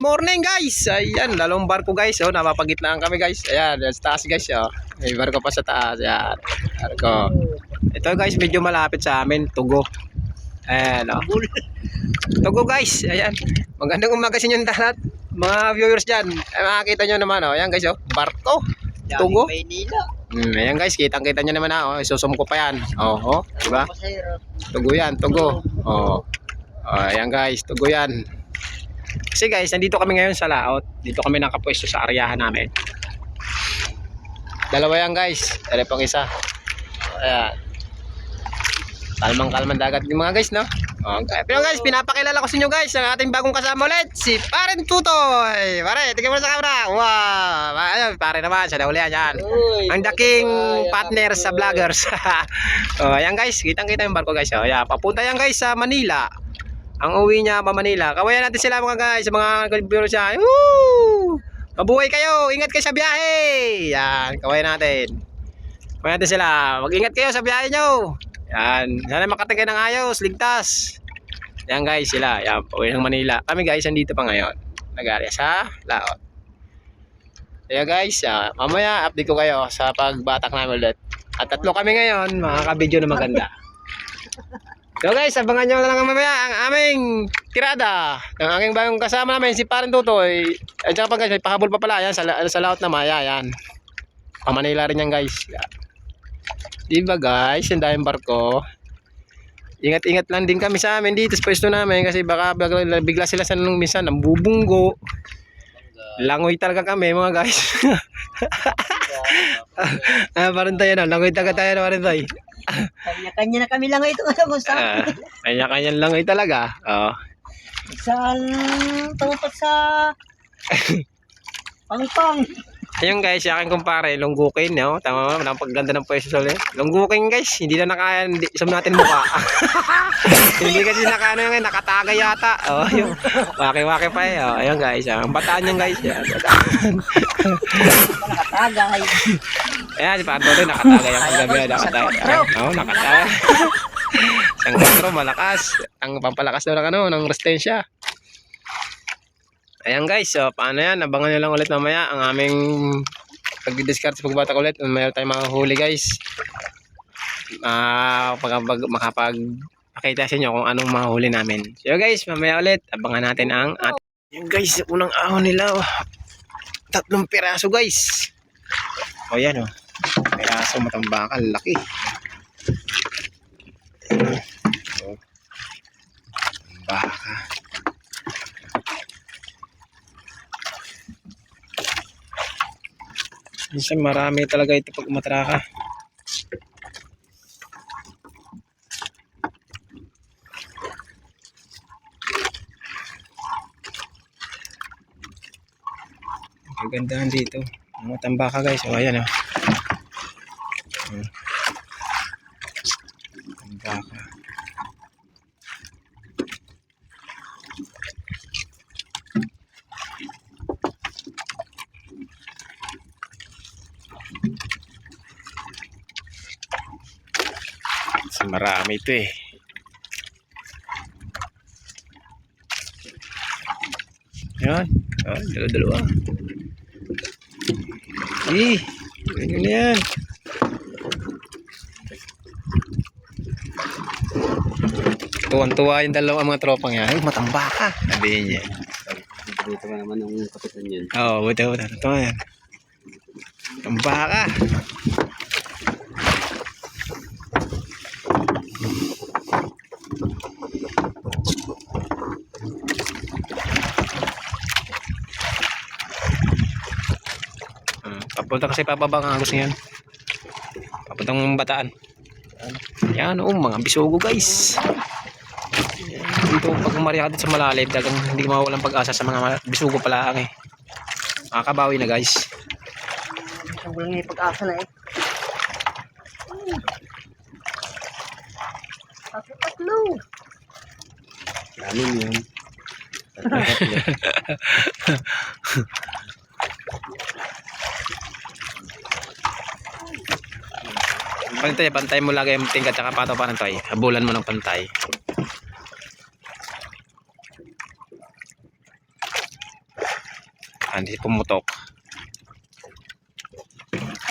morning guys. Ayan, lalong barko guys. Oh, napapagitnaan kami guys. Ayan, sa taas guys. Oh. May barko pa sa taas. Ayan, barko. Ito guys, medyo malapit sa amin. Tugo. Ayan, oh. Tugo guys. Ayan. Magandang umaga sa inyo lahat. Mga viewers dyan. Ay, makakita nyo naman. Oh. Ayan guys, oh. Barko. Tugo. Ayan guys, kitang-kita nyo naman. Oh. Isusum ko pa yan. Oh, diba? Tugo yan, tugo. Oh. Ayan guys, tugo yan. Kasi guys, nandito kami ngayon sa laot. Dito kami nakapwesto sa aryahan namin. Dalawa yan guys. Dari pang isa. Ayan. Kalmang-kalmang dagat yung mga guys, no? Okay. Pero guys, pinapakilala ko sa inyo guys ang ating bagong kasama ulit, si Paren Tutoy. Pare, tingnan mo sa camera. Wow. Ayun, pare naman, siya na ulihan yan. Ang daking partner sa vloggers. Ayan guys, kitang-kita yung barko guys. Ayan, papunta yan guys sa Manila. Ang uwi niya pa Manila. Kawayan natin sila mga guys, mga viewers siya. Woo! Mabuhay kayo, ingat kayo sa biyahe. Yan, kawayan natin. Kawayan natin sila. Mag-ingat kayo sa biyahe nyo. Yan, sana makatagay ng ayos, ligtas. Yan guys, sila. Yan, pauwi ng Manila. Kami guys, andito pa ngayon. Nag-area sa laot. Kaya guys, mamaya update ko kayo sa pagbatak namin ulit. At tatlo kami ngayon, makaka-video na maganda. So guys, abangan nyo na lang mamaya ang aming tirada ng aking bagong kasama namin, si Paren Tutoy. At saka pa guys, may pahabol pa pala. Yan, sa laot na maya. Yan. Pa-Manila rin yan guys. Yan. Diba guys, yung dahil barko. Ingat-ingat lang din kami sa amin dito sa pwesto namin. Kasi baka bigla sila sa nung minsan ng bubunggo. Langoy talaga kami mga guys. Parang tayo na, langoy talaga tayo na parang tayo. Kanya-kanya na kami lang ito ngayon. Kanya-kanya lang ito talaga. Oh. Saan tungkol sa pangpang. Ayun guys, yung aking kumpare, lunggukin, no? Tama mo, ang pagganda ng pwesto ulit. Lunggukin guys, hindi na nakaya, isam natin mukha. Hindi kasi nakatagay yata. Oh, yung waki-waki pa eh. Oh, ayun guys, ang bataan yan guys. Yan, bataan. Nakatagay. Ayan, si Pato rin, nakatagay ang paggabi. Nakatagay. Oh, nakatagay. Isang 4, malakas. Ang pampalakas daw ng resistensya. Ayan guys, so paano yan? Abangan nyo lang ulit mamaya ang aming pag-discard sa pagbatak ulit. Mayroon tayong mga huli guys. Makapagpakita sa inyo kung anong mga huli namin. So guys, mamaya ulit. Abangan natin ang ayan guys, unang ahon nila. 3 piraso guys. O yan o. Piraso matambakan, laki. O. Baka. Minsan marami talaga ito pag umatraka. Kagandahan dito. Mga tambaka guys. O ayan o. Tambaka. Marami ito eh. Yan. Dalawa-dalawa. Ganyan na yan. Tuwan-tuwa yung dalawa mga tropang yan. Ay, matambaka. Sabihin niya. Dito ka naman ang kapitan yan. Oo, buta. Ito yan. Tambaka. Papunta kasi pababa ang agos niyan. Papuntang Bataan. Yan mga bisugo guys. Dito pag umariya ka sa malalim, talagang hindi mawawalan pag-asa sa mga bisugo pala eh. Makakabawi na guys. Walang may pag-asa na eh. Tatlo. Amin yun. Pantay mo lagi yung tingkat at pato pantay. Habulan mo ng pantay. Hindi pumutok.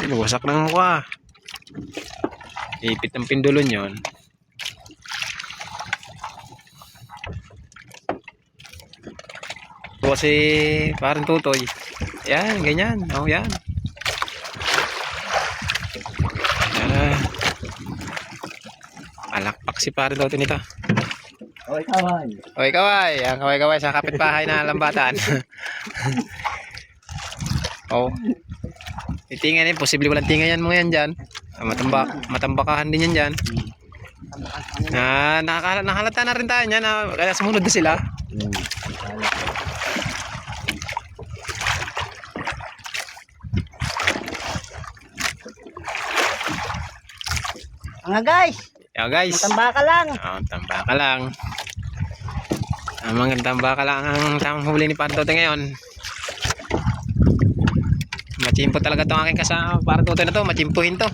Ay, wasak ng mukha. Ipit ng pindulon yon. Kasi parang tutoy. Yan, ganyan. Oh, yan. Alakpak si parang tutoy nito. Oy, kaway. Oy, kaway. Ang kaway-kaway sa kapitbahay na lambatan. Oh. Itingan yan. Posible walang tingan yan mga yan dyan. Matambakahan din yan dyan. Nakalata na rin tayo yan. Kaya sumunod na sila. Mga guys, Yo guys. matamba ka lang. Oh, tamba ka lang. Ang mga tamba ka lang ang tamang huli ni Partote ngayon. Machimpo talaga itong aking kasama. Partote na to, machimpuhin to.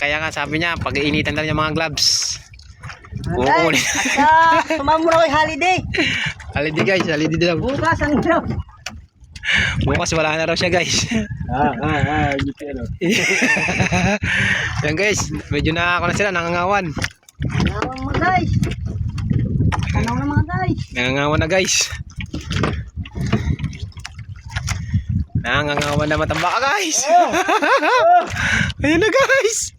Kaya nga sabi niya, pag-iinitan daw yung mga gloves. Mga guys, at sumama muna kay holiday. Holiday guys, holiday daw. Bukas ang daw. Bukas wala na raw siya guys. Dito ano. Yan guys, medyo na ako na sila, nangangawan. Tanaw mga guys. Tanaw na mga guys. Nangangawan na guys. Nangangawan na matamba ka guys. Ayan na guys.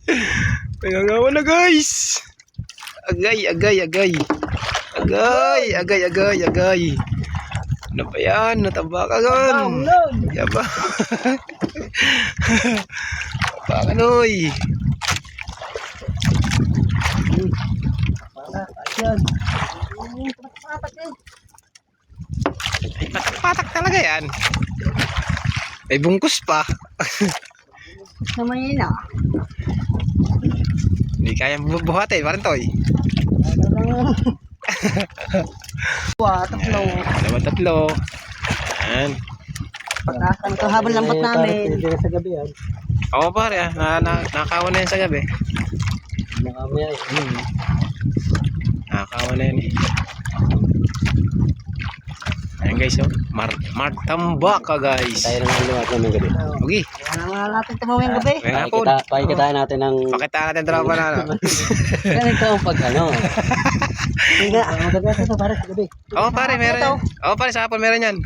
Nangangawan na guys. Agay. Ano ba yan? Natamba ka gan. Yaba. Tamba ka noy. Ay, patak talaga yan. Ay, bungkus pa. Naman yun ah. Hindi kaya buhatin, parang toy. Tatlo. Yan. Pagkakan ito habang lambat namin. Sa gabi yan. Oo pare, nakawan na yan sa gabi. Nakamaya eh. Nakawan na yan eh. Ayan guys, oh. Martamba ka guys. Tayo na luwag ng gabi. Okay. Wala nga natin tumawin gabi. May hapon. Pakikitaan natin ng... Pakita natin tropa na ano. Ganito ang pag ano. Hindi nga. Magagawa sa para sa gabi. Oo pare, meron yan. Oo pare, sa hapon meron yan.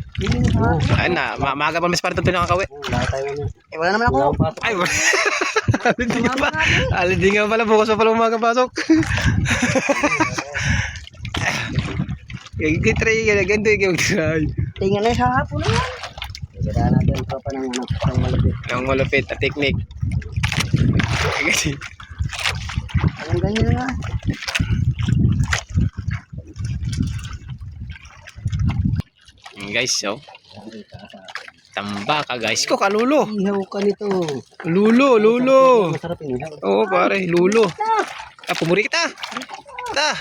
Ayun na, maaga pa mas parang tuloy nakakawi. Lahat tayo na. Wala naman ako. Ay, alindi nga pa. Alindi nga pala, bukas pa pala umaga pasok. Gagitry, ganito yung gagitry. Tingnan na sa hapon na yan. Pakikitaan natin ang tropa ng ano, ng malapit. Ang malupit na technique. Kasi, Ang ganyan na nga. guys, so. Tamba ka guys. Ko kalulo. Ihaw ka nito. Lulo. Masarap yung ihaw. Oo pare, lulo. Pumuri kita. Ta.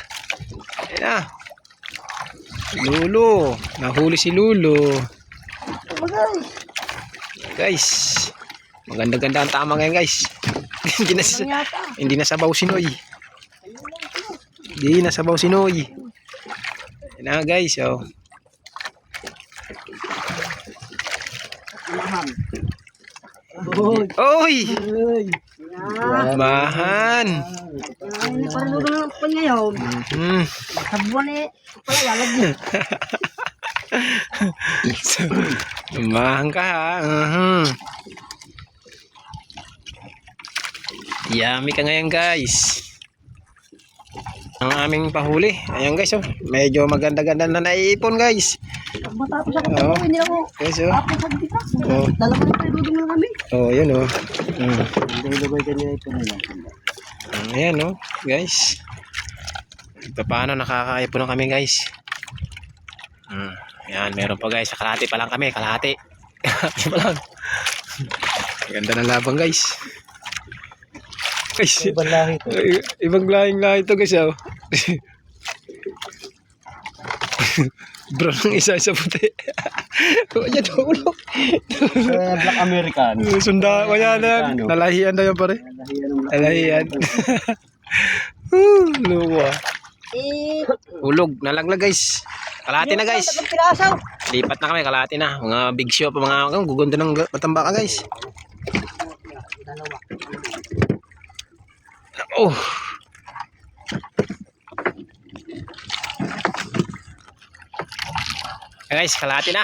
Ayan na. Lulo. Nahuli si Lulo. Guys. Maganda-ganda ang tama ngayon guys. Hindi nasabaw si Noy. Hindi nasabaw si Noy. Ayan na guys. Oh. Oy! Mahan! Ay, naparulo na pa ngayon. Sa buwan eh. Pala lalag niya. Mahan ka ha. Yummy ka ngayon guys. Ang aming pahuli. Ayan guys, oh. Medyo maganda-ganda na naiipon guys. Matapos ako pagkawin niya ako. Guys, oh. Tapos sa dito. Oh. Dalawa na tayo dudong lang kami. Oh, yun oh. Dugay ka niya ito na yan. Ayan oh, guys. Ito paano nakakaipon na kami guys. Ayan, meron pa guys. Kalahati pa lang kami, kalahati. Kalahati pa lang. Ganda ng labang guys. Guys, Ibang lahi ito. ibang lahing-lahi ito guys oh. Bro, ng isa-isa puti. Kanya tulog. Black American. Sunda, kanya na yan. Nalahian na yan pare. Nalahian. Luwa. Hulog, nalaglag guys. Kalahati na guys. Tatlong piraso. Lipat na kami, kalahati na. Mga big show pa mga gugunda ng matambaka guys. Oh. Guys, kalahati na.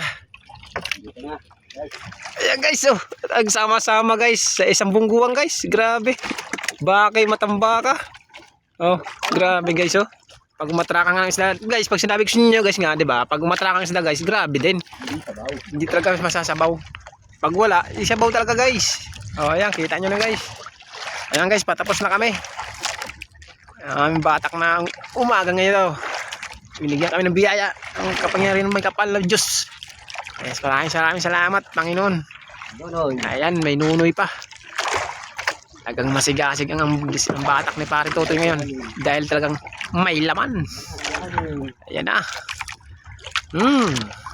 Ayan guys, oh. Nagsama-sama guys sa isang bungguan guys. Grabe. Bakay matambaka. Oh, grabe guys, oh. Pag umatrakang ang isda, guys, pag sinabi ko sa inyo guys nga, 'di ba? Pag umatrakang ang isda guys, grabe din. Hindi talaga masasabaw. Pag wala, isabaw talaga guys. Oh, ayan, kita nyo na guys. Ayan guys, patapos na kami. Aming batak na umaga ngayon daw. Binigyan kami ng biyaya. Ang kapangyarihan ng may kapal na Diyos. Yes, maraming salamat, Panginoon. Ayan, may nunoy pa. Talagang masigasig ang batak ni Pare Totoy ngayon. Dahil talagang may laman. Ayan na.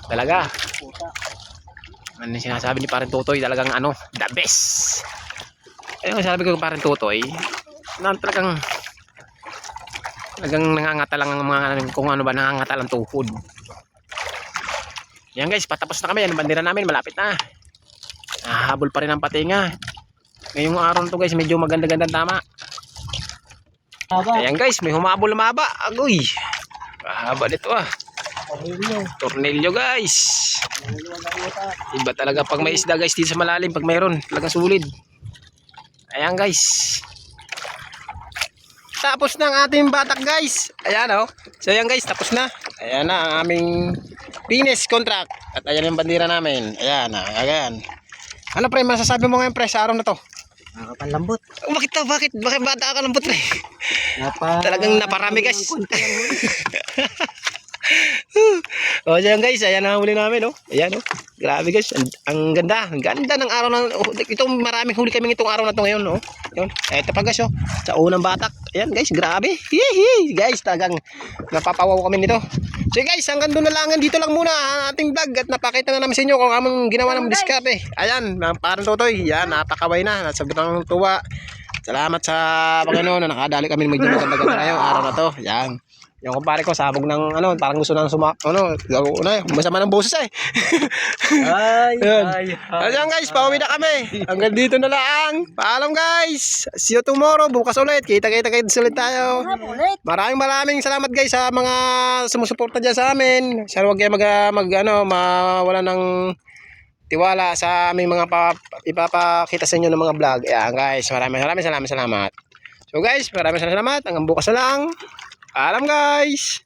Talaga. Ano yung sinasabi ni Pare Totoy? Talagang ano, the best. Ayun ang sabi ko kay Pare Totoy. Talagang nangangata lang ang mga kung ano ba nangangata lang tuhod. Yan guys, patapos na kami. Ang bandera namin malapit na. Habol pa rin ang patinga. Ngayong araw na to guys, medyo maganda-ganda tama. Ayan guys, may humabol na maba. Agoy. Mahaba dito ah. Tornilyo guys. Iba talaga pag may isda guys dito sa malalim. Pag mayroon, talagang sulit. Ayan guys. Tapos na ang ating batak guys. Ayan oh. So ayan guys, tapos na. Ayan na ang aming finish contract. At ayan yung bandera namin. Ayan na, ayan. Ano pre, masasabi mo ngayon pre sa araw na to? Nakapanlambot. Oh, bakit bata ka lambot pre? Talagang naparami guys. O ayan guys, ayan ang huli namin oh. Ayan oh. Grabe guys, ang ganda. Ang ganda ng araw na itong maraming huli kami itong araw na to ngayon oh. Yun. Ito pa guys oh. Sa unang batak. Ayan guys, grabe. Hihi. Guys, talagang napapawaw kami nito. So guys, hanggang doon na lang, dito lang muna ang ating vlog at napakita na namin sa inyo kung among ginawa ng diskarte. Ayan, Parang Totoy. Yan, napakaway na. Nasagot ng tuwa. Salamat sa Panginoon na nakadali kami ng medyo maganda ngayong araw na to. Yan. Yung kumpare ko, sabog ng ano, parang gusto nang masama ng boses eh. Ayan guys, pauwi na kami. Hanggang dito na lang. Paalam guys. See you tomorrow. Bukas ulit. Kita-kita ulit tayo. Maraming salamat guys sa mga sumusuporta dyan sa amin. Sana huwag kayo mawala ng tiwala sa aming mga ipapakita sa inyo ng mga vlog. Ayan guys, maraming salamat. So guys, maraming salamat. Hanggang bukas na lang. Paalam guys.